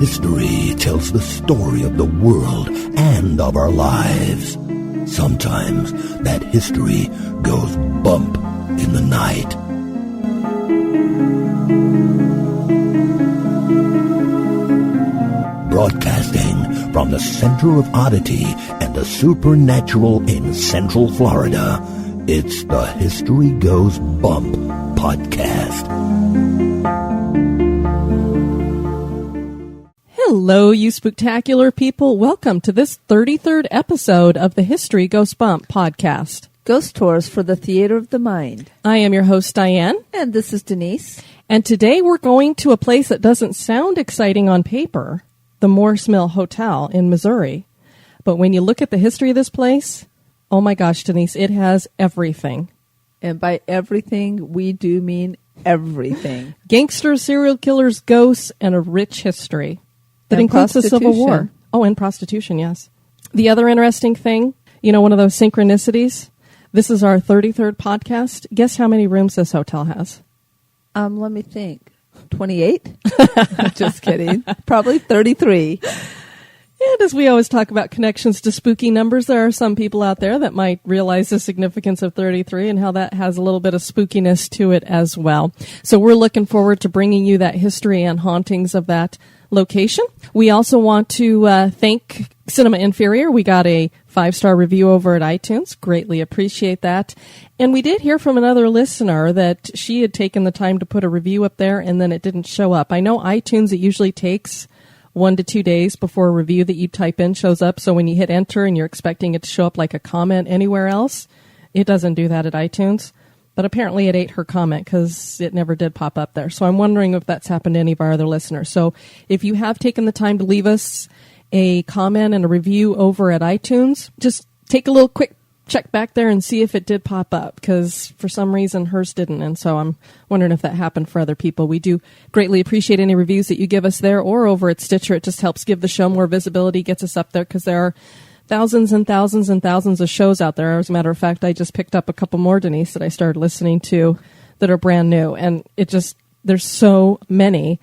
History tells the story of the world and of our lives. Sometimes that history goes bump in the night. Broadcasting from the center of oddity and the supernatural in Central Florida, it's the History Goes Bump podcast. Hello, you spooktacular people. Welcome to this 33rd episode of the History Goes Bump podcast. Ghost tours for the theater of the mind. I am your host, Diane. And this is Denise. And today we're going to a place that doesn't sound exciting on paper, the Morse Mill Hotel in Missouri. But when you look at the history of this place, oh my gosh, Denise, it has everything. And by everything, we do mean everything. Gangsters, serial killers, ghosts, and a rich history. That includes the Civil War. Oh, and prostitution, yes. The other interesting thing, you know, one of those synchronicities, this is our 33rd podcast. Guess how many rooms this hotel has? Let me think. 28? Just kidding. Probably 33. And as we always talk about connections to spooky numbers, there are some people out there that might realize the significance of 33 and how that has a little bit of spookiness to it as well. So we're looking forward to bringing you that history and hauntings of that location. We also want to thank Cinema Inferior. We got a 5-star review over at iTunes. Greatly appreciate that. And we did hear from another listener that she had taken the time to put a review up there and then it didn't show up. I know iTunes, it usually takes 1 to 2 days before a review that you type in shows up. So when you hit enter and you're expecting it to show up like a comment anywhere else, it doesn't do that at iTunes. But apparently it ate her comment because it never did pop up there. So I'm wondering if that's happened to any of our other listeners. So if you have taken the time to leave us a comment and a review over at iTunes, just take a little quick check back there and see if it did pop up, because for some reason hers didn't. And so I'm wondering if that happened for other people. We do greatly appreciate any reviews that you give us there or over at Stitcher. It just helps give the show more visibility, gets us up there, because there are thousands and thousands and thousands of shows out there. As a matter of fact, I just picked up a couple more, Denise, that I started listening to that are brand new. And it just, there's so many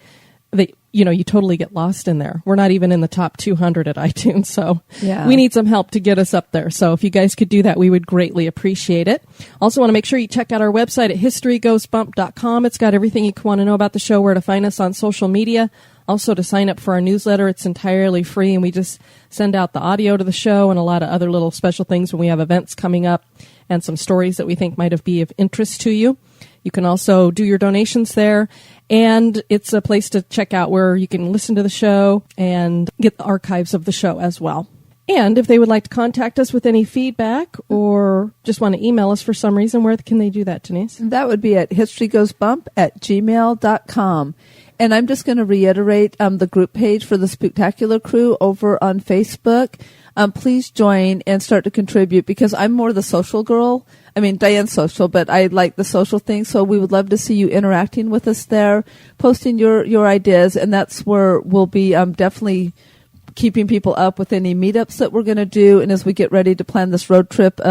that, you know, you totally get lost in there. We're not even in the top 200 at iTunes. So we need some help to get us up there. So if you guys could do that, we would greatly appreciate it. Also want to make sure you check out our website at historygoesbump.com. It's got everything you want to know about the show, where to find us on social media. Also, to sign up for our newsletter, it's entirely free, and we just send out the audio to the show and a lot of other little special things when we have events coming up and some stories that we think might be of interest to you. You can also do your donations there, and it's a place to check out where you can listen to the show and get the archives of the show as well. And if they would like to contact us with any feedback or just want to email us for some reason, where can they do that, Denise? That would be at historygoesbump@gmail.com. And I'm just going to reiterate the group page for the Spooktacular crew over on Facebook. Please join and start to contribute, because I'm more the social girl. I mean, Diane's social, but I like the social thing. So we would love to see you interacting with us there, posting your ideas. And that's where we'll be definitely keeping people up with any meetups that we're going to do. And as we get ready to plan this road trip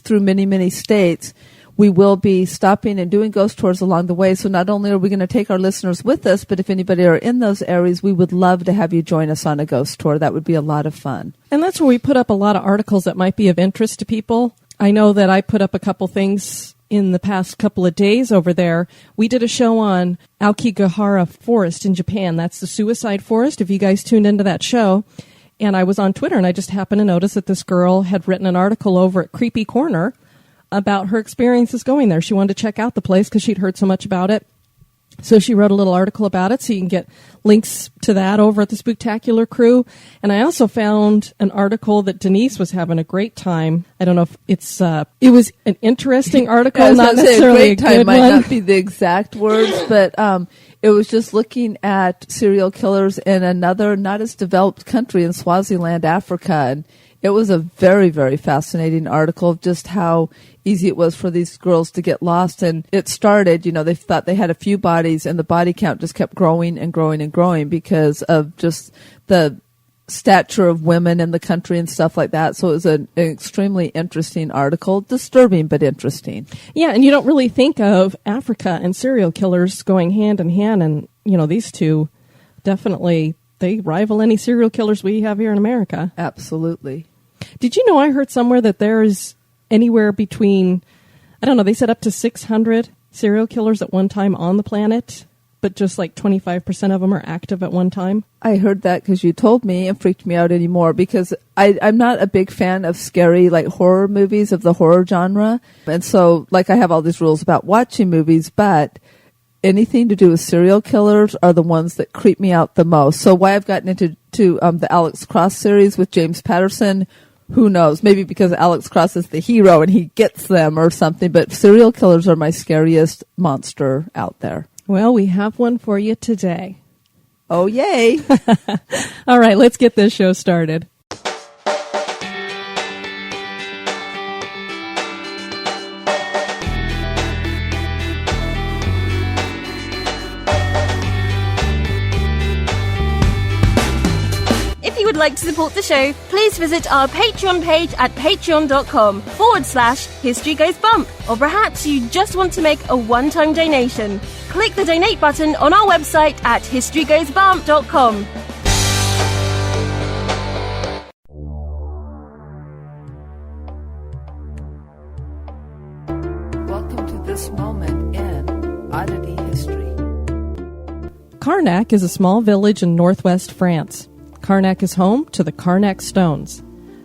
through many, many states, we will be stopping and doing ghost tours along the way. So not only are we going to take our listeners with us, but if anybody are in those areas, we would love to have you join us on a ghost tour. That would be a lot of fun. And that's where we put up a lot of articles that might be of interest to people. I know that I put up a couple things in the past couple of days over there. We did a show on Aokigahara Forest in Japan. That's the suicide forest, if you guys tuned into that show. And I was on Twitter, and I just happened to notice that this girl had written an article over at Creepy Corner about her experiences going there. She wanted to check out the place because she'd heard so much about it. So she wrote a little article about it, so you can get links to that over at the Spooktacular crew. And I also found an article that Denise was having a great time. I don't know if it's, it was an interesting article, not necessarily a good one. Might not be the exact words, but it was just looking at serial killers in another not as developed country in Swaziland, Africa. And it was a very, very fascinating article of just how easy it was for these girls to get lost. And it started, you know, they thought they had a few bodies, and the body count just kept growing and growing and growing because of just the stature of women in the country and stuff like that. So it was an extremely interesting article, disturbing but interesting. Yeah, and you don't really think of Africa and serial killers going hand in hand, and, you know, these two definitely they rival any serial killers we have here in America. Absolutely. Did you know I heard somewhere that there is anywhere between, I don't know, they said up to 600 serial killers at one time on the planet, but just like 25% of them are active at one time? I heard that because you told me and freaked me out anymore because I'm not a big fan of scary, like horror movies of the horror genre. And so, like, I have all these rules about watching movies, but anything to do with serial killers are the ones that creep me out the most. So why I've gotten into the Alex Cross series with James Patterson, who knows? Maybe because Alex Cross is the hero and he gets them or something, but serial killers are my scariest monster out there. Well, we have one for you today. Oh, yay. All right, let's get this show started. If you would like to support the show, please visit our Patreon page at patreon.com/History Goes Bump. Or perhaps you just want to make a one-time donation. Click the donate button on our website at historygoesbump.com. Welcome to this moment in Oddity History. Carnac is a small village in northwest France. Carnac is home to the Carnac Stones.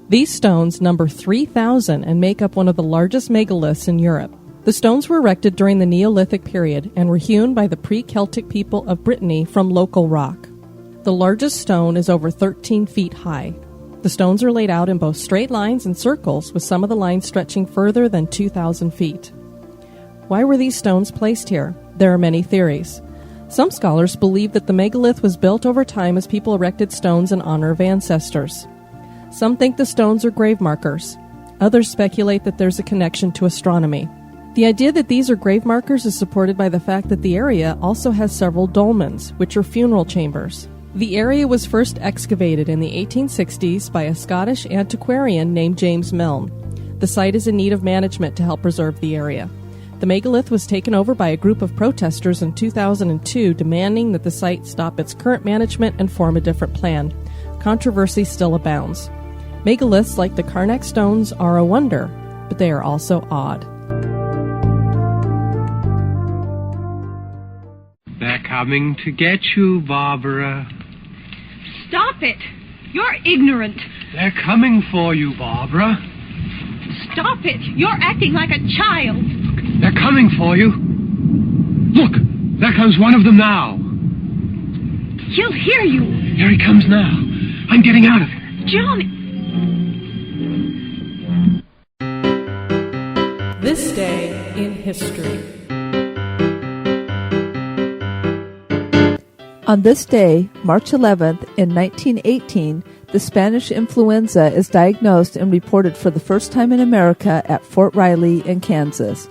These stones number 3,000 and make up one of the largest megaliths in Europe. The stones were erected during the Neolithic period and were hewn by the pre-Celtic people of Brittany from local rock. The largest stone is over 13 feet high. The stones are laid out in both straight lines and circles, with some of the lines stretching further than 2,000 feet. Why were these stones placed here? There are many theories. Some scholars believe that the megalith was built over time as people erected stones in honor of ancestors. Some think the stones are grave markers. Others speculate that there's a connection to astronomy. The idea that these are grave markers is supported by the fact that the area also has several dolmens, which are funeral chambers. The area was first excavated in the 1860s by a Scottish antiquarian named James Milne. The site is in need of management to help preserve the area. The megalith was taken over by a group of protesters in 2002, demanding that the site stop its current management and form a different plan. Controversy still abounds. Megaliths like the Carnac Stones are a wonder, but they are also odd. They're coming to get you, Barbara. Stop it! You're ignorant. They're coming for you, Barbara. Stop it! You're acting like a child. They're coming for you. Look, there comes one of them now. He'll hear you. Here he comes now. I'm getting out of here. Johnny! This day in history. On this day, March 11th, in 1918, the Spanish influenza is diagnosed and reported for the first time in America at Fort Riley in Kansas.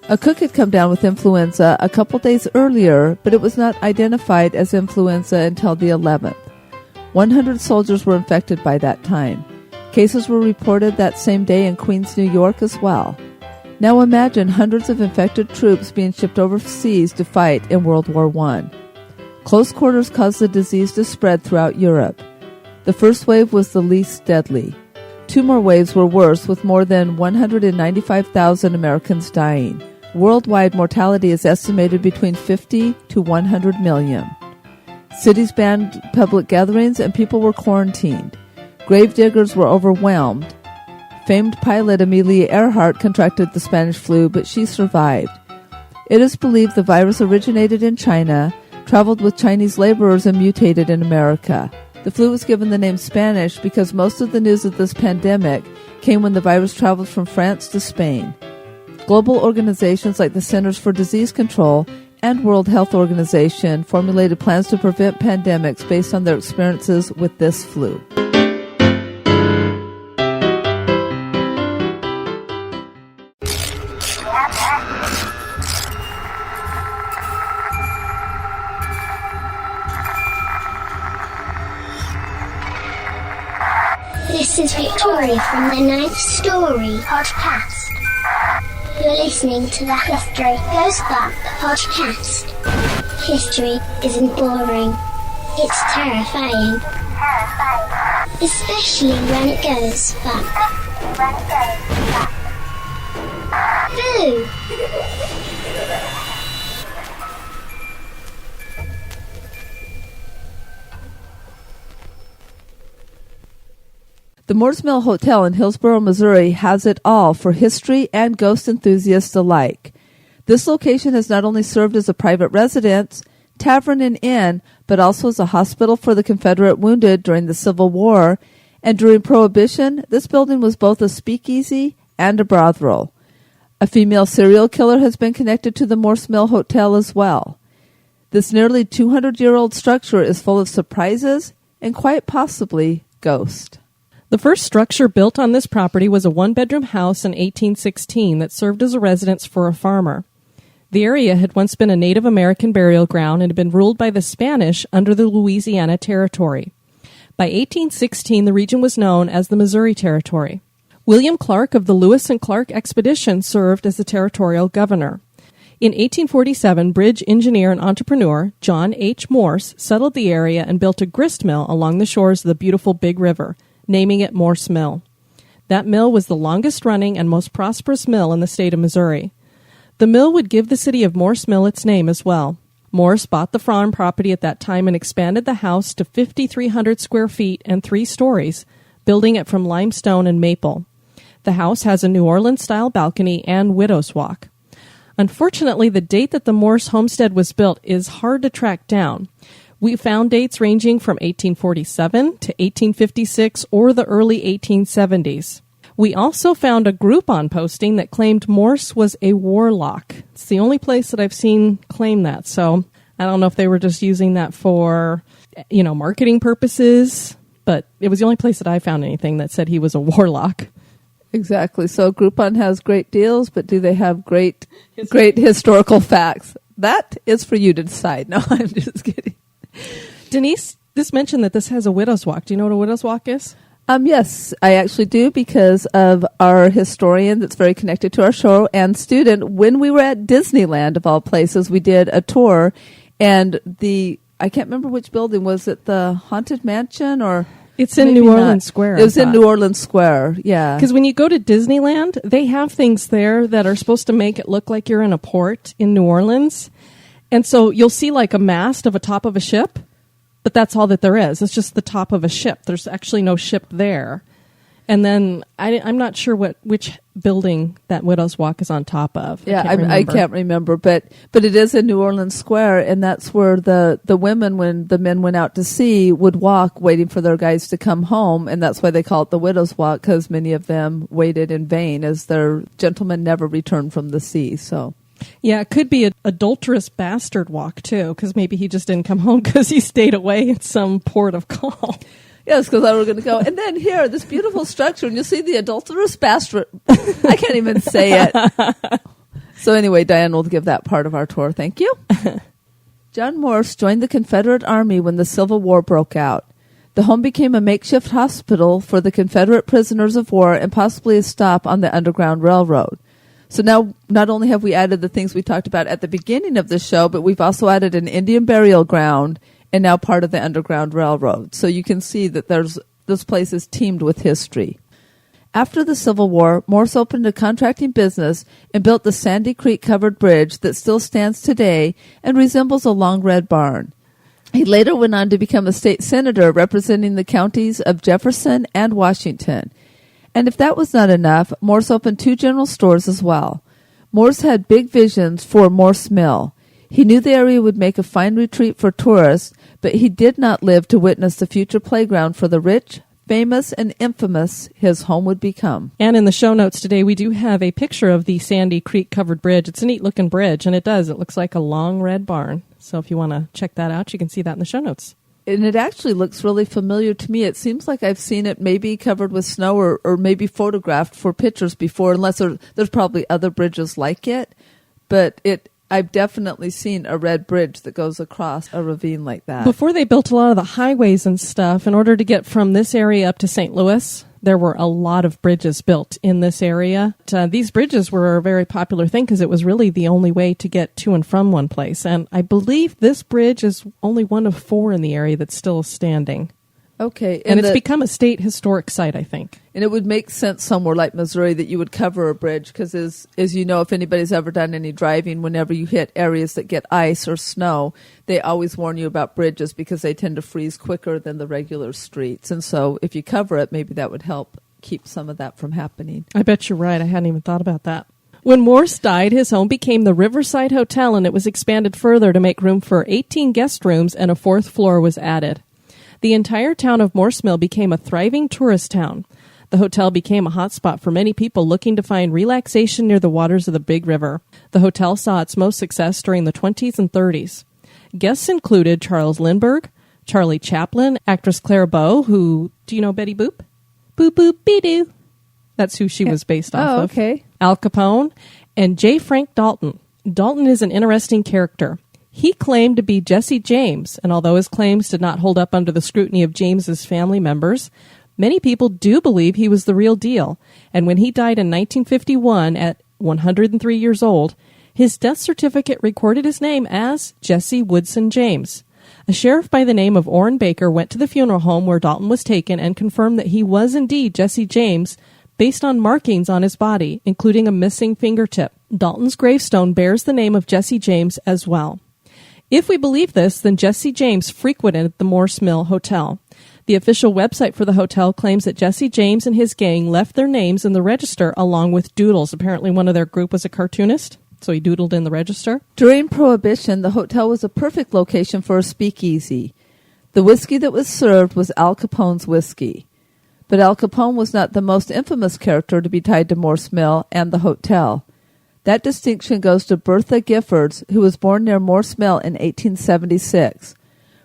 A cook had come down with influenza a couple days earlier, but it was not identified as influenza until the 11th. 100 soldiers were infected by that time. Cases were reported that same day in Queens, New York as well. Now imagine hundreds of infected troops being shipped overseas to fight in World War I. Close quarters caused the disease to spread throughout Europe. The first wave was the least deadly. 2 more waves were worse, with more than 195,000 Americans dying. Worldwide mortality is estimated between 50 to 100 million. Cities banned public gatherings and people were quarantined. Gravediggers were overwhelmed. Famed pilot Amelia Earhart contracted the Spanish flu, but she survived. It is believed the virus originated in China, traveled with Chinese laborers, and mutated in America. The flu was given the name Spanish because most of the news of this pandemic came when the virus traveled from France to Spain. Global organizations like the Centers for Disease Control and World Health Organization formulated plans to prevent pandemics based on their experiences with this flu. This is Victoria from the 9th Story podcast. You're listening to the History Goes Bump podcast. History isn't boring. It's terrifying. Especially when it goes bump. Boo! The Morse Mill Hotel in Hillsboro, Missouri has it all for history and ghost enthusiasts alike. This location has not only served as a private residence, tavern, and inn, but also as a hospital for the Confederate wounded during the Civil War, and during Prohibition, this building was both a speakeasy and a brothel. A female serial killer has been connected to the Morse Mill Hotel as well. This nearly 200-year-old structure is full of surprises and quite possibly ghosts. The first structure built on this property was a one-bedroom house in 1816 that served as a residence for a farmer. The area had once been a Native American burial ground and had been ruled by the Spanish under the Louisiana Territory. By 1816, the region was known as the Missouri Territory. William Clark of the Lewis and Clark expedition served as the territorial governor. In 1847, bridge engineer and entrepreneur John H. Morse settled the area and built a grist mill along the shores of the beautiful Big River, naming it Morse Mill. That mill was the longest-running and most prosperous mill in the state of Missouri. The mill would give the city of Morse Mill its name as well. Morse bought the farm property at that time and expanded the house to 5,300 square feet and 3 stories, building it from limestone and maple. The house has a New Orleans-style balcony and widow's walk. Unfortunately, the date that the Morse homestead was built is hard to track down. We found dates ranging from 1847 to 1856 or the early 1870s. We also found a Groupon posting that claimed Morse was a warlock. It's the only place that I've seen claim that. So I don't know if they were just using that for, marketing purposes, but it was the only place that I found anything that said he was a warlock. Exactly. So Groupon has great deals, but do they have great historical facts? That is for you to decide. No, I'm just kidding. Denise, this mentioned that this has a widow's walk. Do you know what a widow's walk is? Yes, I actually do because of our historian that's very connected to our show and student. When we were at Disneyland, of all places, we did a tour, and I can't remember which building. Was it the Haunted Mansion or... It's in New Orleans Square. It was in New Orleans Square, yeah. Because when you go to Disneyland, they have things there that are supposed to make it look like you're in a port in New Orleans. And so you'll see like a mast of a top of a ship, but that's all that there is. It's just the top of a ship. There's actually no ship there. And then I'm not sure which building that Widow's Walk is on top of. Yeah, I can't remember, but it is in New Orleans Square, and that's where the women, when the men went out to sea, would walk waiting for their guys to come home, and that's why they call it the Widow's Walk, because many of them waited in vain as their gentlemen never returned from the sea. So. Yeah, it could be an adulterous bastard walk, too, because maybe he just didn't come home because he stayed away at some port of call. Yes, because I was going to go. And then here, this beautiful structure, and you'll see the adulterous bastard. I can't even say it. So anyway, Diane will give that part of our tour. Thank you. John Morse joined the Confederate Army when the Civil War broke out. The home became a makeshift hospital for the Confederate prisoners of war and possibly a stop on the Underground Railroad. So now, not only have we added the things we talked about at the beginning of the show, but we've also added an Indian burial ground and now part of the Underground Railroad. So you can see that this place is teamed with history. After the Civil War, Morse opened a contracting business and built the Sandy Creek covered bridge that still stands today and resembles a long red barn. He later went on to become a state senator representing the counties of Jefferson and Washington. And if that was not enough, Morse opened 2 general stores as well. Morse had big visions for Morse Mill. He knew the area would make a fine retreat for tourists, but he did not live to witness the future playground for the rich, famous, and infamous his home would become. And in the show notes today, we do have a picture of the Sandy Creek covered bridge. It's a neat-looking bridge, and it looks like a long red barn. So if you want to check that out, you can see that in the show notes. And it actually looks really familiar to me. It seems like I've seen it maybe covered with snow or maybe photographed for pictures before, unless there's probably other bridges like it. But I've definitely seen a red bridge that goes across a ravine like that. Before they built a lot of the highways and stuff, in order to get from this area up to St. Louis, there were a lot of bridges built in this area. These bridges were a very popular thing because it was really the only way to get to and from one place. And I believe this bridge is only one of 4 in the area that's still standing. Okay. And it's become a state historic site, I think. And it would make sense somewhere like Missouri that you would cover a bridge because, as you know, if anybody's ever done any driving, whenever you hit areas that get ice or snow, they always warn you about bridges because they tend to freeze quicker than the regular streets. And so if you cover it, maybe that would help keep some of that from happening. I bet you're right. I hadn't even thought about that. When Morse died, his home became the Riverside Hotel, and it was expanded further to make room for 18 guest rooms, and a 4th floor was added. The entire town of Morse Mill became a thriving tourist town. The hotel became a hotspot for many people looking to find relaxation near the waters of the Big River. The hotel saw its most success during the 20s and 30s. Guests included Charles Lindbergh, Charlie Chaplin, actress Clara Bow, who, do you know Betty Boop? Boop, boop, be-doo. That's who she was based off of. Okay. Al Capone, and J. Frank Dalton. Dalton is an interesting character. He claimed to be Jesse James, and although his claims did not hold up under the scrutiny of James's family members, many people do believe he was the real deal. And when he died in 1951 at 103 years old, his death certificate recorded his name as Jesse Woodson James. A sheriff by the name of Orrin Baker went to the funeral home where Dalton was taken and confirmed that he was indeed Jesse James based on markings on his body, including a missing fingertip. Dalton's gravestone bears the name of Jesse James as well. If we believe this, then Jesse James frequented the Morse Mill Hotel. The official website for the hotel claims that Jesse James and his gang left their names in the register along with doodles. Apparently one of their group was a cartoonist, so he doodled in the register. During Prohibition, the hotel was a perfect location for a speakeasy. The whiskey that was served was Al Capone's whiskey. But Al Capone was not the most infamous character to be tied to Morse Mill and the hotel. That distinction goes to Bertha Gifford, who was born near Morse Mill in 1876.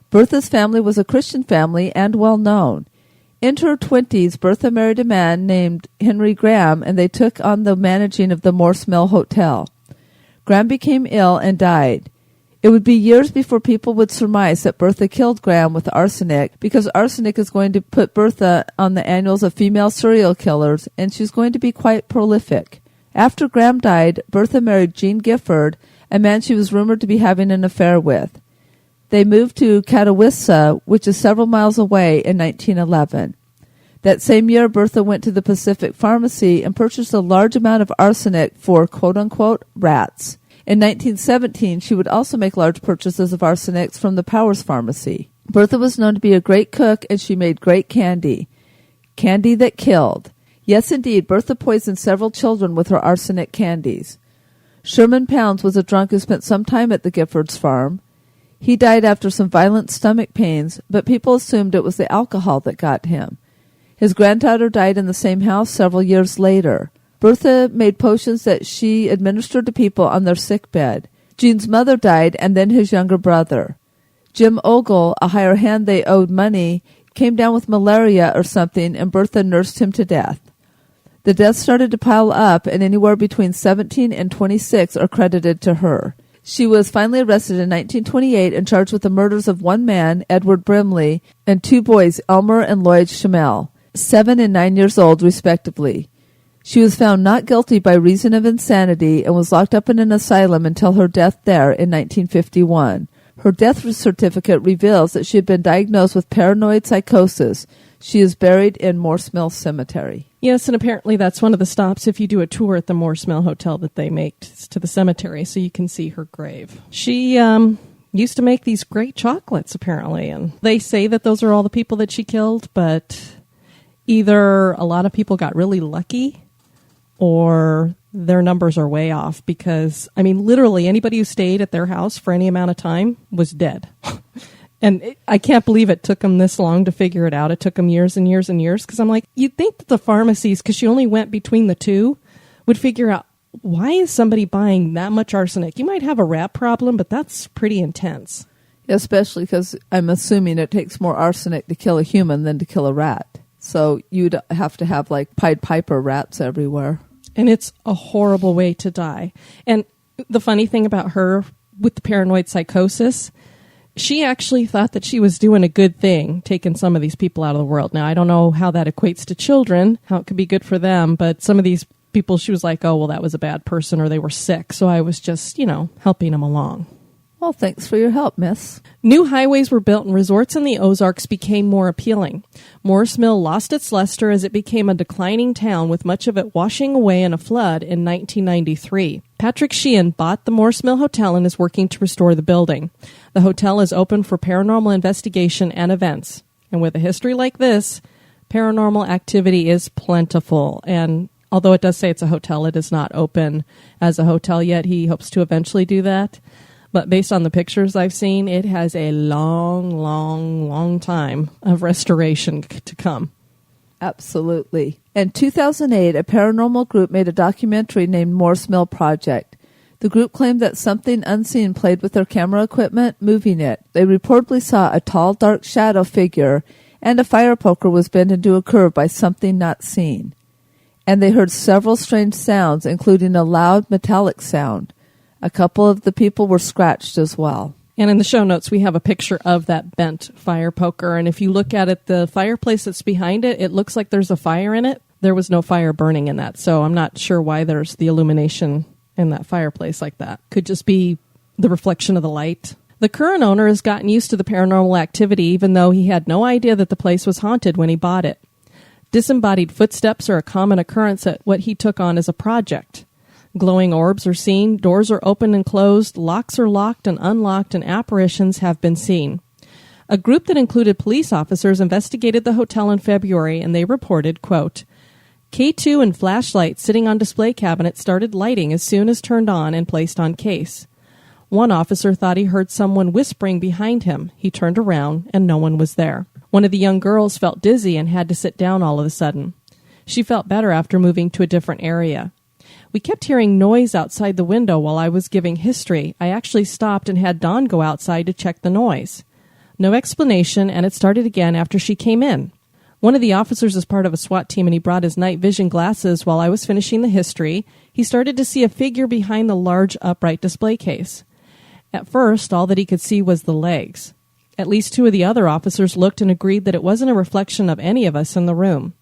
Bertha's family was a Christian family and well known. Into her 20s, Bertha married a man named Henry Graham, and they took on the managing of the Morse Mill Hotel. Graham became ill and died. It would be years before people would surmise that Bertha killed Graham with arsenic, because arsenic is going to put Bertha on the annuals of female serial killers, and she's going to be quite prolific. After Graham died, Bertha married Gene Gifford, a man she was rumored to be having an affair with. They moved to Catawissa, which is several miles away, in 1911. That same year, Bertha went to the Pacific Pharmacy and purchased a large amount of arsenic for quote-unquote rats. In 1917, she would also make large purchases of arsenics from the Powers Pharmacy. Bertha was known to be a great cook, and she made great candy. Candy that killed. Yes, indeed, Bertha poisoned several children with her arsenic candies. Sherman Pounds was a drunk who spent some time at the Giffords' farm. He died after some violent stomach pains, but people assumed it was the alcohol that got him. His granddaughter died in the same house several years later. Bertha made potions that she administered to people on their sick bed. Gene's mother died, and then his younger brother. Jim Ogle, a higher hand they owed money, came down with malaria or something, and Bertha nursed him to death. The deaths started to pile up, and anywhere between 17 and 26 are credited to her. She was finally arrested in 1928 and charged with the murders of one man, Edward Brimley, and 2 boys, Elmer and Lloyd Schimmel, 7 and 9 years old, respectively. She was found not guilty by reason of insanity and was locked up in an asylum until her death there in 1951. Her death certificate reveals that she had been diagnosed with paranoid psychosis. She is buried in Morse Mill Cemetery. Yes, and apparently that's one of the stops if you do a tour at the Morse Mill Hotel that they make to the cemetery, so you can see her grave. She used to make these great chocolates, apparently, and they say that those are all the people that she killed, but either a lot of people got really lucky or their numbers are way off because, I mean, literally anybody who stayed at their house for any amount of time was dead. And I can't believe it took them this long to figure it out. It took them years and years and years because I'm like, you'd think that the pharmacies, because she only went between the two, would figure out, why is somebody buying that much arsenic? You might have a rat problem, but that's pretty intense. Especially because I'm assuming it takes more arsenic to kill a human than to kill a rat. So you'd have to have like Pied Piper rats everywhere. And it's a horrible way to die. And the funny thing about her with the paranoid psychosis, She actually thought that she was doing a good thing, taking some of these people out of the world. Now, I don't know how that equates to children, how it could be good for them, but some of these people, she was like, oh, well, that was a bad person or they were sick. So I was just, helping them along. Well, thanks for your help, miss. New highways were built and resorts in the Ozarks became more appealing. Morse Mill lost its luster as it became a declining town, with much of it washing away in a flood in 1993. Patrick Sheehan bought the Morse Mill Hotel and is working to restore the building. The hotel is open for paranormal investigation and events. And with a history like this, paranormal activity is plentiful. And although it does say it's a hotel, it is not open as a hotel yet. He hopes to eventually do that. But based on the pictures I've seen, it has a long, long, long time of restoration to come. Absolutely. In 2008, a paranormal group made a documentary named Morse Mill Project. The group claimed that something unseen played with their camera equipment, moving it. They reportedly saw a tall, dark shadow figure, and a fire poker was bent into a curve by something not seen. And they heard several strange sounds, including a loud, metallic sound. A couple of the people were scratched as well. And in the show notes, we have a picture of that bent fire poker. And if you look at it, the fireplace that's behind it, it looks like there's a fire in it. There was no fire burning in that. So I'm not sure why there's the illumination in that fireplace like that. Could just be the reflection of the light. The current owner has gotten used to the paranormal activity, even though he had no idea that the place was haunted when he bought it. Disembodied footsteps are a common occurrence at what he took on as a project. Glowing orbs are seen, doors are opened and closed, locks are locked and unlocked, and apparitions have been seen. A group that included police officers investigated the hotel in February, and they reported, quote, K2 and flashlights sitting on display cabinets started lighting as soon as turned on and placed on case. One officer thought he heard someone whispering behind him. He turned around, and no one was there. One of the young girls felt dizzy and had to sit down all of a sudden. She felt better after moving to a different area. We kept hearing noise outside the window while I was giving history. I actually stopped and had Dawn go outside to check the noise. No explanation, and it started again after she came in. One of the officers is part of a SWAT team, and he brought his night vision glasses while I was finishing the history. He started to see a figure behind the large upright display case. At first, all that he could see was the legs. At least two of the other officers looked and agreed that it wasn't a reflection of any of us in the room.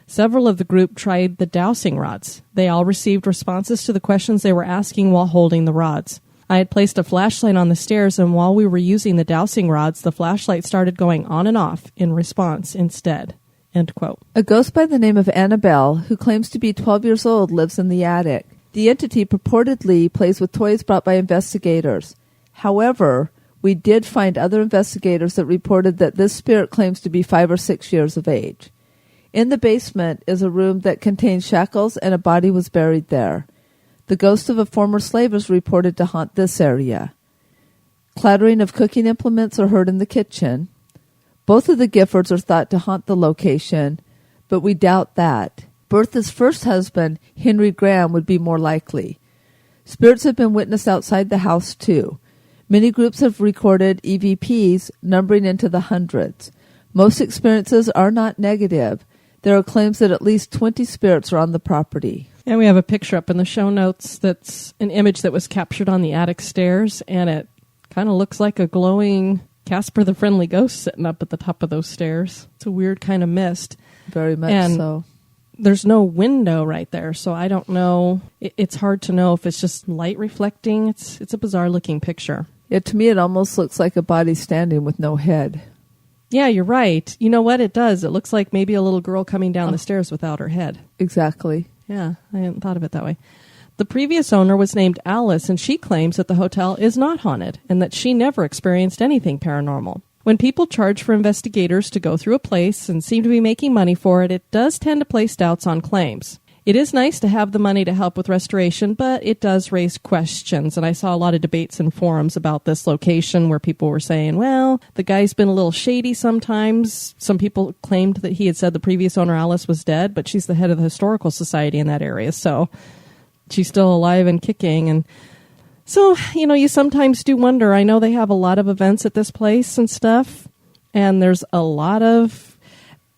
Several of the group tried the dowsing rods. They all received responses to the questions they were asking while holding the rods. I had placed a flashlight on the stairs, and while we were using the dowsing rods, the flashlight started going on and off in response instead. End quote. A ghost by the name of Annabelle, who claims to be 12 years old, lives in the attic. The entity purportedly plays with toys brought by investigators. However, we did find other investigators that reported that this spirit claims to be 5 or 6 years of age. In the basement is a room that contains shackles, and a body was buried there. The ghost of a former slave is reported to haunt this area. Clattering of cooking implements are heard in the kitchen. Both of the Giffords are thought to haunt the location, but we doubt that. Bertha's first husband, Henry Graham, would be more likely. Spirits have been witnessed outside the house, too. Many groups have recorded EVPs numbering into the hundreds. Most experiences are not negative. There are claims that at least 20 spirits are on the property. And we have a picture up in the show notes that's an image that was captured on the attic stairs, and it kind of looks like a glowing Casper the Friendly Ghost sitting up at the top of those stairs. It's a weird kind of mist. Very much and so. There's no window right there, so I don't know. It's hard to know if it's just light reflecting. It's a bizarre-looking picture. Yeah, to me, it almost looks like a body standing with no head. Yeah, you're right. You know what? It does. It looks like maybe a little girl coming down the stairs without her head. Exactly. Yeah, I hadn't thought of it that way. The previous owner was named Alice, and she claims that the hotel is not haunted and that she never experienced anything paranormal. When people charge for investigators to go through a place and seem to be making money for it, it does tend to place doubts on claims. It is nice to have the money to help with restoration, but it does raise questions. And I saw a lot of debates in forums about this location where people were saying, well, the guy's been a little shady sometimes. Some people claimed that he had said the previous owner, Alice, was dead, but she's the head of the historical society in that area. So she's still alive and kicking. And so, you sometimes do wonder. I know they have a lot of events at this place and stuff. And there's a lot of...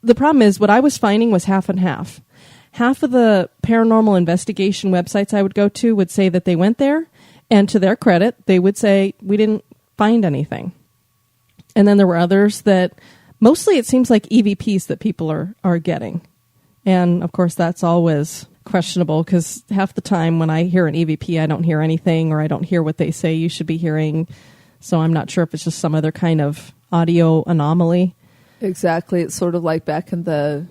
The problem is what I was finding was half and half. Half of the paranormal investigation websites I would go to would say that they went there, and to their credit, they would say, we didn't find anything. And then there were others that mostly it seems like EVPs that people are getting. And, of course, that's always questionable because half the time when I hear an EVP, I don't hear anything or I don't hear what they say you should be hearing. So I'm not sure if it's just some other kind of audio anomaly. Exactly. It's sort of like back in the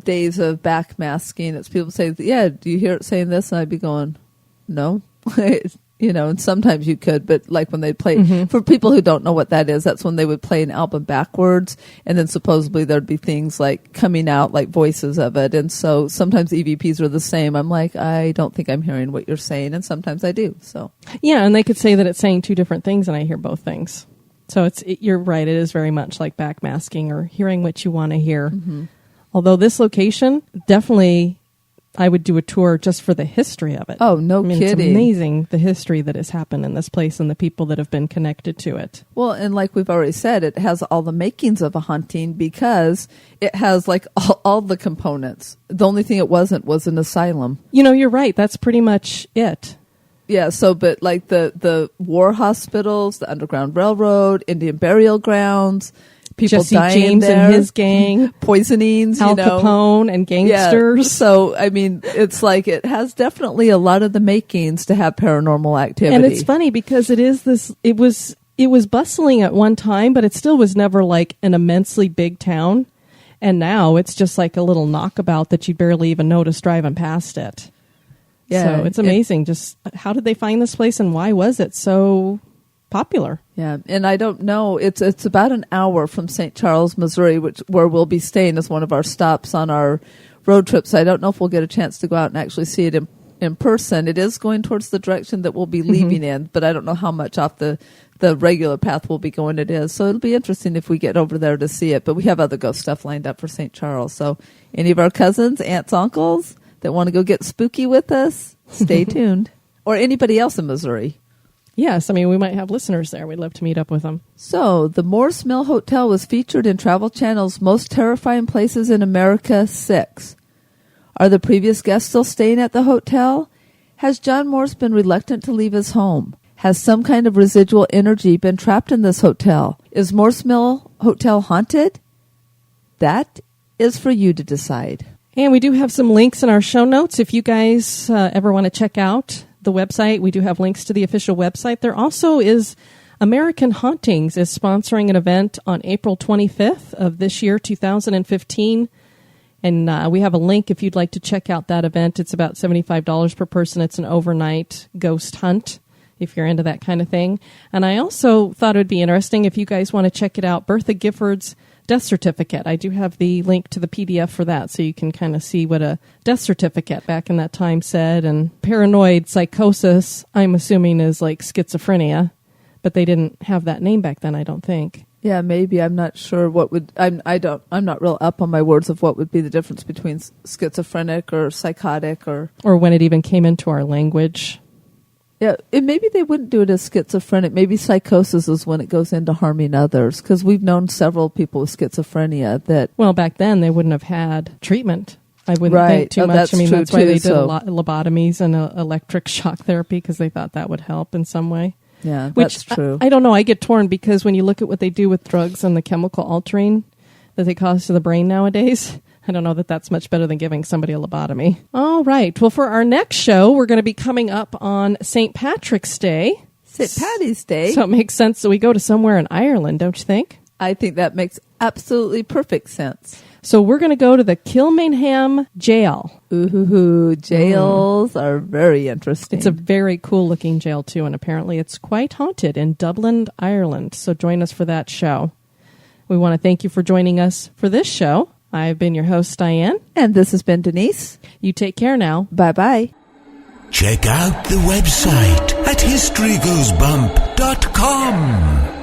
days of backmasking. It's people say, yeah, do you hear it saying this? And I'd be going, no. And sometimes you could, but like when they play, for people who don't know what that is, that's when they would play an album backwards, and then supposedly there'd be things like coming out, like voices of it. And so sometimes EVPs are the same. I'm like, I don't think I'm hearing what you're saying, and sometimes I do. So yeah, and they could say that it's saying two different things, and I hear both things. So you're right, it is very much like backmasking or hearing what you want to hear. Although this location, definitely I would do a tour just for the history of it. Oh, no kidding. It's amazing the history that has happened in this place and the people that have been connected to it. Well, and like we've already said, it has all the makings of a haunting because it has like all the components. The only thing it wasn't was an asylum. You're right. That's pretty much it. Yeah, but like the war hospitals, the Underground Railroad, Indian burial grounds, people Jesse dying James there, and his gang, poisonings, Al Capone and gangsters. Yeah. So, I mean, it's like it has definitely a lot of the makings to have paranormal activity. And it's funny because it was bustling at one time, but it still was never like an immensely big town. And now it's just like a little knockabout that you barely even notice driving past it. Yeah. So it's amazing. Just how did they find this place and why was it so popular? Yeah, and I don't know. It's about an hour from St. Charles, Missouri, where we'll be staying as one of our stops on our road trip. So I don't know if we'll get a chance to go out and actually see it in person. It is going towards the direction that we'll be leaving in, but I don't know how much off the regular path we'll be going it is. So it'll be interesting if we get over there to see it. But we have other ghost stuff lined up for St. Charles. So any of our cousins, aunts, uncles that want to go get spooky with us, stay tuned. Or anybody else in Missouri. Yes, I mean, we might have listeners there. We'd love to meet up with them. So, the Morse Mill Hotel was featured in Travel Channel's Most Terrifying Places in America 6. Are the previous guests still staying at the hotel? Has John Morse been reluctant to leave his home? Has some kind of residual energy been trapped in this hotel? Is Morse Mill Hotel haunted? That is for you to decide. And we do have some links in our show notes if you guys ever want to check out the website. We do have links to the official website. There also is American Hauntings is sponsoring an event on April 25th of this year, 2015. And we have a link if you'd like to check out that event. It's about $75 per person. It's an overnight ghost hunt if you're into that kind of thing. And I also thought it would be interesting if you guys want to check it out, Bertha Gifford's death certificate. I do have the link to the PDF for that, so you can kind of see what a death certificate back in that time said. And paranoid psychosis, I'm assuming, is like schizophrenia, but they didn't have that name back then, I don't think. Yeah, maybe. I'm not sure what would. I'm not real up on my words of what would be the difference between schizophrenic or psychotic or when it even came into our language. Yeah, maybe they wouldn't do it as schizophrenic. Maybe psychosis is when it goes into harming others, because we've known several people with schizophrenia that... Well, back then they wouldn't have had treatment. I wouldn't think too much. That's why they did a lot of lobotomies and electric shock therapy, because they thought that would help in some way. Yeah, that's true. I don't know. I get torn because when you look at what they do with drugs and the chemical altering that they cause to the brain nowadays... I don't know that that's much better than giving somebody a lobotomy. All right. Well, for our next show, we're going to be coming up on St. Patrick's Day. St. Paddy's Day. So it makes sense that we go to somewhere in Ireland, don't you think? I think that makes absolutely perfect sense. So we're going to go to the Kilmainham Jail. Ooh, jails are very interesting. It's a very cool-looking jail, too, and apparently it's quite haunted in Dublin, Ireland. So join us for that show. We want to thank you for joining us for this show. I've been your host, Diane. And this has been Denise. You take care now. Bye-bye. Check out the website at historygoesbump.com.